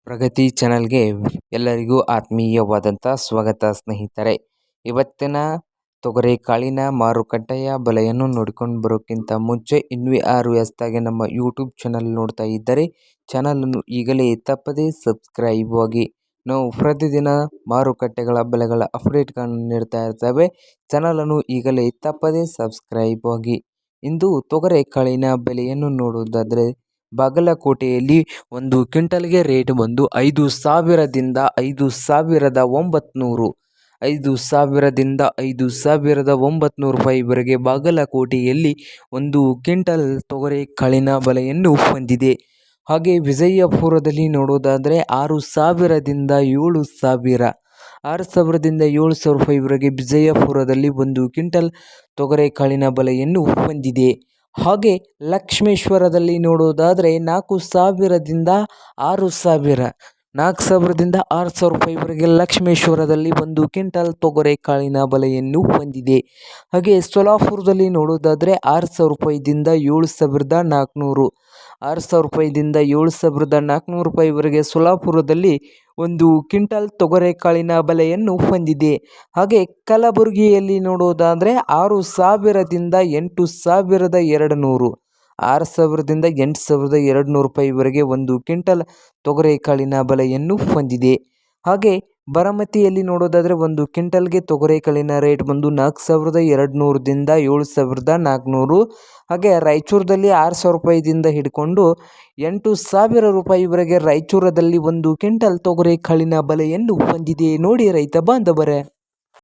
ಪ್ರಗತಿ ಚಾನಲ್ಗೆ ಎಲ್ಲರಿಗೂ ಆತ್ಮೀಯವಾದಂಥ ಸ್ವಾಗತ ಸ್ನೇಹಿತರೆ. ಇವತ್ತಿನ ತೊಗರೆಕಾಳಿನ ಮಾರುಕಟ್ಟೆಯ ಬೆಲೆಯನ್ನು ನೋಡಿಕೊಂಡು ಬರೋಕ್ಕಿಂತ ಮುಂಚೆ ಇನ್ನೂ ಯಾರು ಹೊಸದಾಗಿ ನಮ್ಮ ಯೂಟ್ಯೂಬ್ ಚಾನಲ್ ನೋಡ್ತಾ ಇದ್ದರೆ ಚಾನಲನ್ನು ಈಗಲೇ ತಪ್ಪದೇ ಸಬ್ಸ್ಕ್ರೈಬ್ ಆಗಿ. ನಾವು ಪ್ರತಿದಿನ ಮಾರುಕಟ್ಟೆಗಳ ಬೆಲೆಗಳ ಅಪ್ಡೇಟ್ಗಳನ್ನು ನೀಡ್ತಾ ಇರ್ತೇವೆ. ಚಾನಲನ್ನು ಈಗಲೇ ತಪ್ಪದೇ ಸಬ್ಸ್ಕ್ರೈಬ್ ಆಗಿ. ಇಂದು ತೊಗರೆಕಾಳಿನ ಬೆಲೆಯನ್ನು ನೋಡುವುದಾದರೆ ಬಾಗಲಕೋಟೆಯಲ್ಲಿ ಒಂದು ಕ್ವಿಂಟಲ್ಗೆ ರೇಟ್ ಬಂದು 5,000ದಿಂದ 5,900 5,000ದಿಂದ 5,900 ರೂಪಾಯಿವರೆಗೆ ಬಾಗಲಕೋಟೆಯಲ್ಲಿ ಒಂದು ಕ್ವಿಂಟಲ್ ತೊಗರೆಕಾಳಿನ ಬೆಲೆಯನ್ನು ಹೊಂದಿದೆ. ಹಾಗೆ ವಿಜಯಪುರದಲ್ಲಿ ನೋಡೋದಾದರೆ 6,000ದಿಂದ 7,000 6,000ದಿಂದ 7,000 ರೂಪಾಯಿವರೆಗೆ ವಿಜಯಪುರದಲ್ಲಿ ಒಂದು ಕ್ವಿಂಟಲ್ ತೊಗರೆಕಾಳಿನ ಬೆಲೆಯನ್ನು ಹೊಂದಿದೆ. ಹಾಗೆ ಲಕ್ಷ್ಮೇಶ್ವರದಲ್ಲಿ ನೋಡೋದಾದರೆ 4,000ದಿಂದ 6,000 4,000ದಿಂದ 6,000 ರೂಪಾಯಿವರೆಗೆ ಲಕ್ಷ್ಮೇಶ್ವರದಲ್ಲಿ ಒಂದು ಕ್ವಿಂಟಲ್ ತೊಗರೆಕಾಳಿನ ಬೆಲೆಯನ್ನು ಹೊಂದಿದೆ. ಹಾಗೆ ಸೋಲಾಪುರದಲ್ಲಿ ನೋಡೋದಾದರೆ 6,000 ರೂಪಾಯಿದಿಂದ 7,400 6,000 ರೂಪಾಯಿದಿಂದ 7,400 ರೂಪಾಯಿವರೆಗೆ ಸೋಲಾಪುರದಲ್ಲಿ ಒಂದು ಕ್ವಿಂಟಲ್ ತೊಗರೆಕಾಳಿನ ಬೆಲೆಯನ್ನು ಹೊಂದಿದೆ. ಹಾಗೆ ಕಲಬುರಗಿಯಲ್ಲಿ ನೋಡೋದಾದರೆ 6,000ದಿಂದ 8,200 6,000ದಿಂದ 8,200 ರೂಪಾಯಿವರೆಗೆ ಒಂದು ಕ್ವಿಂಟಲ್ ತೊಗರೆಕಾಳಿನ ಬೆಲೆಯನ್ನು ಹೊಂದಿದೆ. ಹಾಗೆ ಬಾರಾಮತಿಯಲ್ಲಿ ನೋಡೋದಾದರೆ ಒಂದು ಕ್ವಿಂಟಲ್ಗೆ ತೊಗರೆಕಾಳಿನ ರೇಟ್ ಬಂದು 4,200ದಿಂದ 7,400. ಹಾಗೆ ರಾಯಚೂರದಲ್ಲಿ 6,000 ರೂಪಾಯಿದಿಂದ ಹಿಡ್ಕೊಂಡು 8,000 ರೂಪಾಯಿವರೆಗೆ ರಾಯಚೂರದಲ್ಲಿ ಒಂದು ಕ್ವಿಂಟಲ್ ತೊಗರೆಕಾಳಿನ ಬೆಲೆಯನ್ನು ಹೊಂದಿದೆ. ನೋಡಿ ರೈತ ಬಾಂಧವರೇ.